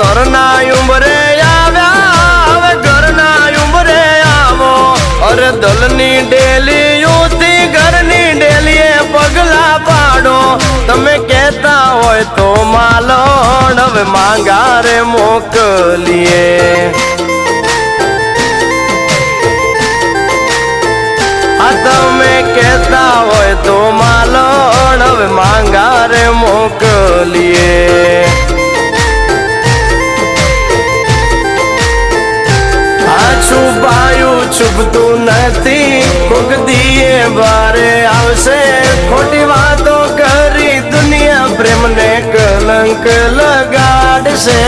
તરના ઉંબરે આવ્યા હવે ઘરના ઉંબરે આવો અરે દલની ડેલીઓથી ઘરની ડેલીએ પગલા પાડો તમે કહેતા હોય તો માલણ હવે માંગારે મોકલીએ તમે કહેતા હોય તો માલણ હવે માંગારે મોકલીએ છુપાયું છુપતું નથી કોક દીએ બારે આવશે ખોટી વાતો કરી દુનિયા પ્રેમને કલંક લગાડશે